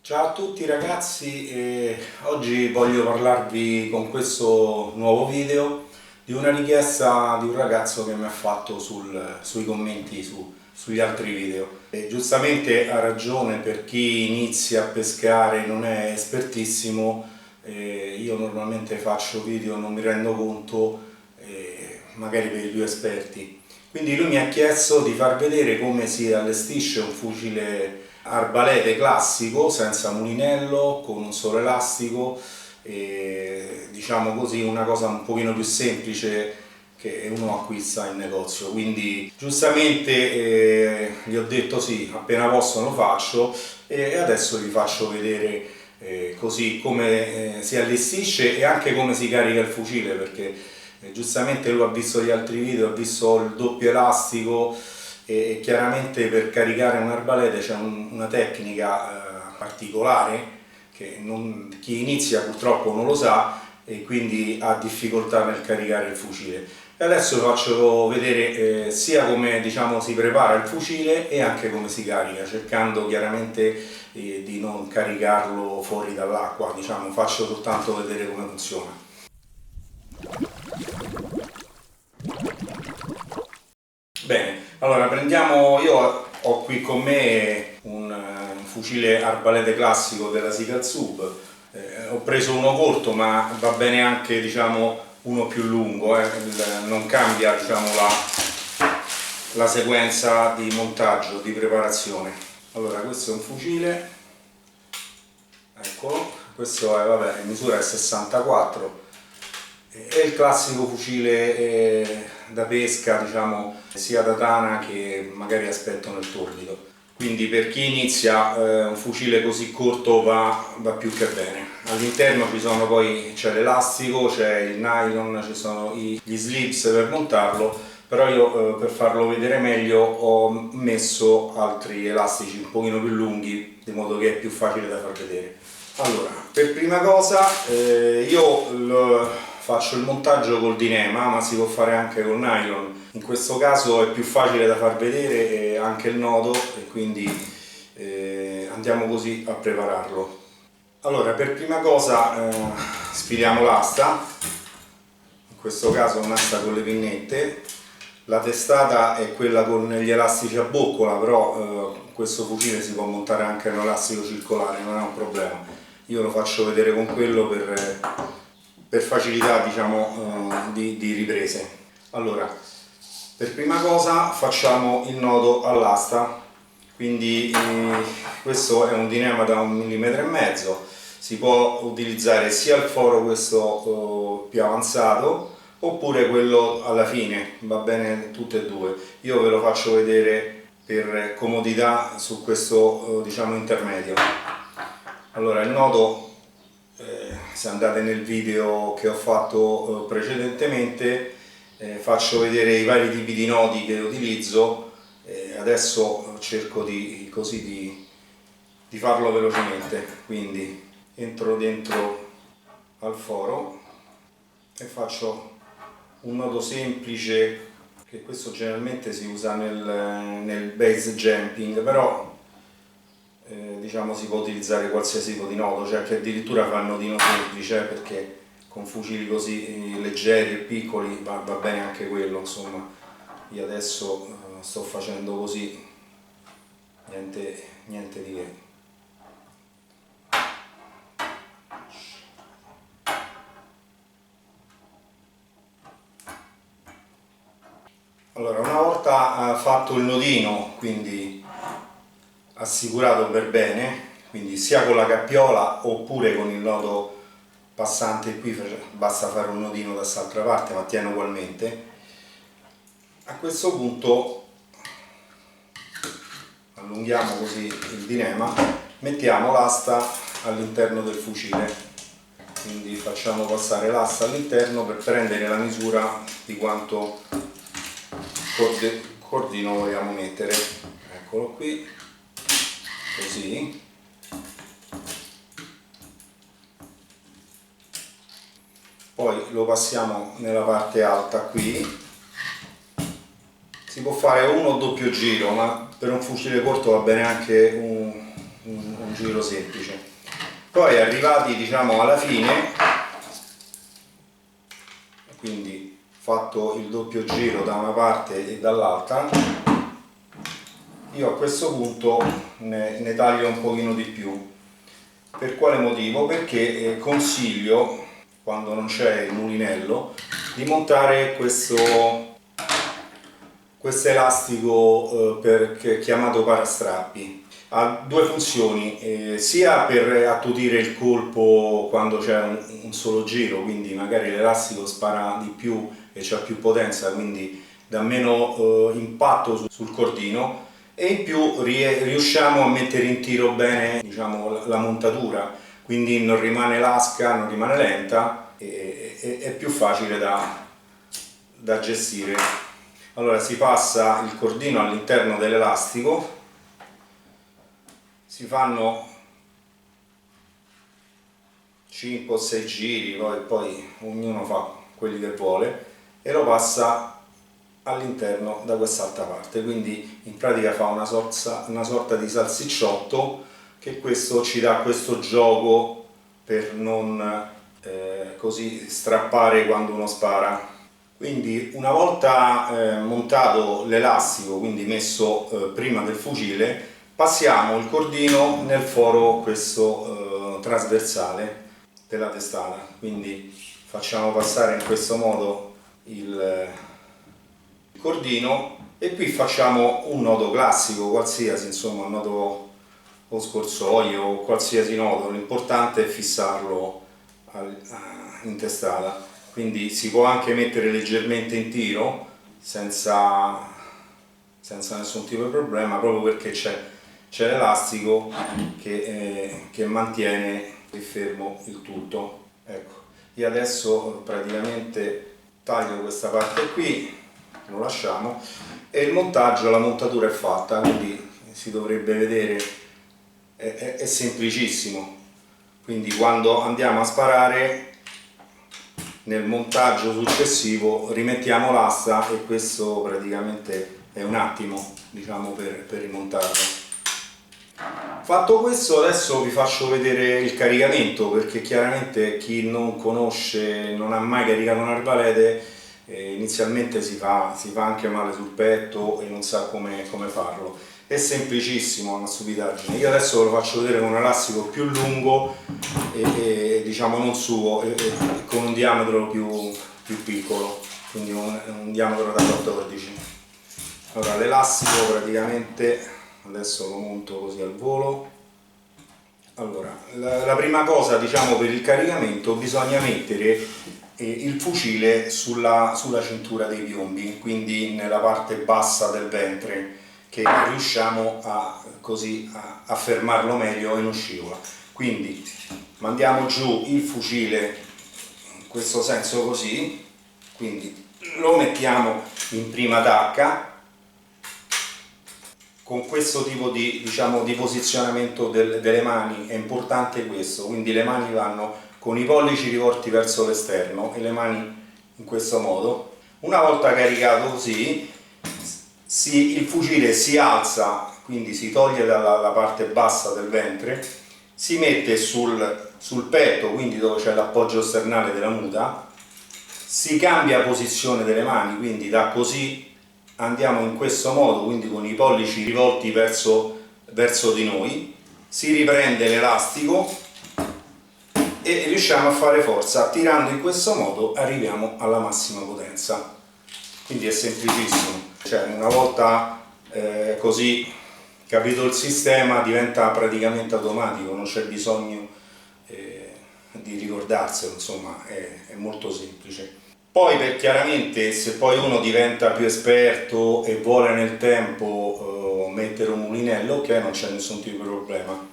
Ciao a tutti ragazzi, oggi voglio parlarvi con questo nuovo video di una richiesta di un ragazzo che mi ha fatto sui commenti sugli altri video. E giustamente ha ragione, per chi inizia a pescare non è espertissimo, io normalmente faccio video, non mi rendo conto, magari per i più esperti. Quindi lui mi ha chiesto di far vedere come si allestisce un fucile arbalete classico, senza mulinello, con un solo elastico, e, diciamo così, una cosa un pochino più semplice che uno acquista in negozio. Quindi giustamente gli ho detto sì, appena posso lo faccio, e adesso vi faccio vedere così come si allestisce e anche come si carica il fucile, perché giustamente lui ha visto gli altri video, ha visto il doppio elastico, e chiaramente per caricare un arbalete c'è una tecnica particolare che chi inizia purtroppo non lo sa e quindi ha difficoltà nel caricare il fucile. E adesso vi faccio vedere sia come, diciamo, si prepara il fucile e anche come si carica, cercando chiaramente di non caricarlo fuori dall'acqua, diciamo, faccio soltanto vedere come funziona. Bene, allora io ho qui con me un fucile arbalete classico della Seagull Sub. Ho preso uno corto, ma va bene anche, diciamo, uno più lungo, non cambia, diciamo, la sequenza di montaggio, di preparazione. Allora, questo è un fucile, eccolo, questo è, vabbè, in misura è 64. È il classico fucile da pesca, diciamo, sia da tana che magari aspetto nel torbido. Quindi per chi inizia un fucile così corto va più che bene. All'interno c'è l'elastico, c'è il nylon, ci sono gli slips per montarlo, però io per farlo vedere meglio ho messo altri elastici un pochino più lunghi, di modo che è più facile da far vedere. Allora, per prima cosa faccio il montaggio col dinema, ma si può fare anche col nylon. In questo caso è più facile da far vedere anche il nodo, e quindi andiamo così a prepararlo. Allora, per prima cosa sfiliamo l'asta, in questo caso un'asta con le pinnette. La testata è quella con gli elastici a boccola, però questo fucile si può montare anche un elastico circolare, non è un problema. Io lo faccio vedere con quello per facilità, diciamo, di riprese. Allora, per prima cosa facciamo il nodo all'asta, quindi questo è un dinema da 1,5 mm, si può utilizzare sia il foro questo più avanzato oppure quello alla fine, va bene tutte e due. Io ve lo faccio vedere per comodità su questo diciamo intermedio. Allora, il nodo, se andate nel video che ho fatto precedentemente, faccio vedere i vari tipi di nodi che utilizzo. Adesso cerco di farlo velocemente. Quindi entro dentro al foro e faccio un nodo semplice, che questo generalmente si usa nel base jumping, però diciamo si può utilizzare qualsiasi tipo di nodo, cioè che addirittura fa il nodino semplice, perché con fucili così leggeri e piccoli va bene anche quello. Insomma, io adesso sto facendo così, niente di che. Allora, una volta fatto il nodino, quindi assicurato per bene, quindi sia con la cappiola oppure con il nodo passante qui, basta fare un nodino da quest'altra parte, ma tiene ugualmente. A questo punto allunghiamo così il dinema, mettiamo l'asta all'interno del fucile, quindi facciamo passare l'asta all'interno per prendere la misura di quanto cordino vogliamo mettere. Eccolo qui, così. Poi lo passiamo nella parte alta qui. Si può fare uno o doppio giro, ma per un fucile corto va bene anche un giro semplice. Poi arrivati diciamo alla fine, quindi fatto il doppio giro da una parte e dall'altra, io a questo punto ne taglio un pochino di più. Per quale motivo? Perché consiglio, quando non c'è il mulinello, di montare questo elastico chiamato parastrappi. Ha due funzioni, sia per attutire il colpo quando c'è un solo giro, quindi magari l'elastico spara di più e c'ha più potenza, quindi dà meno impatto sul cordino, e in più riusciamo a mettere in tiro bene, diciamo, la montatura, quindi non rimane lasca, non rimane lenta e è più facile da gestire. Allora si passa il cordino all'interno dell'elastico, si fanno 5 o 6 giri, poi ognuno fa quelli che vuole, e lo passa all'interno da quest'altra parte, quindi in pratica fa una sorta di salsicciotto, che questo ci dà questo gioco per non così strappare quando uno spara. Quindi una volta montato l'elastico, quindi messo prima del fucile, passiamo il cordino nel foro questo trasversale della testata, quindi facciamo passare in questo modo il cordino e qui facciamo un nodo classico, qualsiasi, insomma un nodo o scorsoio o qualsiasi nodo, l'importante è fissarlo in testata. Quindi si può anche mettere leggermente in tiro senza nessun tipo di problema, proprio perché c'è l'elastico che mantiene fermo il tutto. Ecco, io adesso praticamente taglio questa parte qui, lo lasciamo, e il montaggio, la montatura è fatta, quindi si dovrebbe vedere, è semplicissimo. Quindi quando andiamo a sparare, nel montaggio successivo rimettiamo l'asta, e questo praticamente è un attimo, diciamo, per rimontarlo. Fatto questo, adesso vi faccio vedere il caricamento, perché chiaramente chi non conosce, non ha mai caricato un arbalete, inizialmente si fa anche male sul petto e non sa come farlo. È semplicissimo, una stupidaggine. Io adesso ve lo faccio vedere con un elastico più lungo e diciamo non suo, e con un diametro più piccolo, quindi un diametro da 14. Allora, l'elastico praticamente adesso lo monto così al volo. Allora, la prima cosa, diciamo, per il caricamento bisogna mettere il fucile sulla cintura dei piombi, quindi nella parte bassa del ventre, che riusciamo a fermarlo meglio e non scivola. Quindi mandiamo giù il fucile in questo senso così, quindi lo mettiamo in prima tacca. Con questo tipo di posizionamento delle mani è importante questo, quindi le mani vanno con i pollici rivolti verso l'esterno e le mani in questo modo. Una volta caricato così, il fucile si alza, quindi si toglie dalla parte bassa del ventre, si mette sul petto, quindi dove c'è l'appoggio sternale della muta, si cambia posizione delle mani, quindi da così andiamo in questo modo, quindi con i pollici rivolti verso di noi, si riprende l'elastico e riusciamo a fare forza. Tirando in questo modo arriviamo alla massima potenza. Quindi è semplicissimo, cioè una volta così capito il sistema diventa praticamente automatico, non c'è bisogno di ricordarselo, insomma è molto semplice. Poi chiaramente se poi uno diventa più esperto e vuole nel tempo mettere un mulinello, ok, non c'è nessun tipo di problema.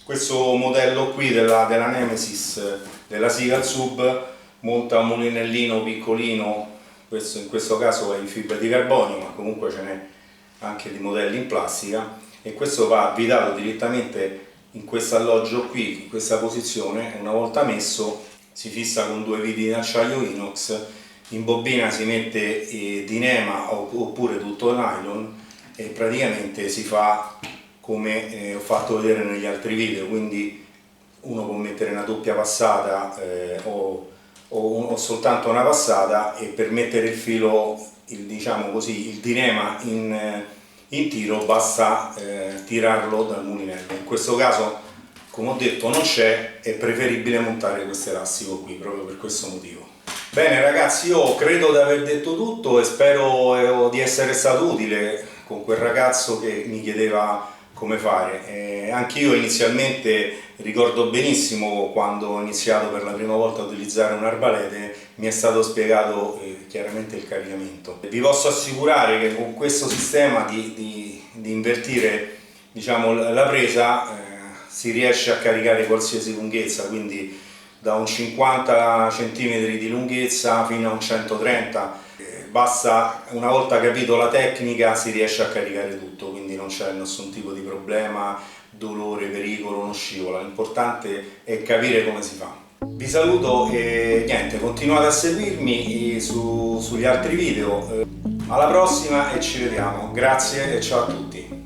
Questo modello qui della Nemesis, della Seagull Sub, monta un mulinellino piccolino, in questo caso è in fibra di carbonio, ma comunque ce n'è anche di modelli in plastica, e questo va avvitato direttamente in questo alloggio qui, in questa posizione. Una volta messo si fissa con due viti in acciaio inox, in bobina si mette Dyneema oppure tutto nylon e praticamente si fa come ho fatto vedere negli altri video, quindi uno può mettere una doppia passata o soltanto una passata, e per mettere il filo, diciamo così, il dinema in tiro basta tirarlo dal mulinello. In questo caso, come ho detto, non c'è, è preferibile montare questo elastico qui proprio per questo motivo. Bene ragazzi, io credo di aver detto tutto e spero di essere stato utile con quel ragazzo che mi chiedeva come fare. Anch'io inizialmente ricordo benissimo quando ho iniziato per la prima volta a utilizzare un arbalete, mi è stato spiegato chiaramente il caricamento. Vi posso assicurare che con questo sistema di invertire, diciamo, la presa si riesce a caricare qualsiasi lunghezza, quindi da un 50 cm di lunghezza fino a un 130. Basta, una volta capito la tecnica, si riesce a caricare tutto, quindi non c'è nessun tipo di problema, dolore, pericolo, non scivola. L'importante è capire come si fa. Vi saluto e niente, continuate a seguirmi sugli altri video. Alla prossima e ci vediamo. Grazie e ciao a tutti.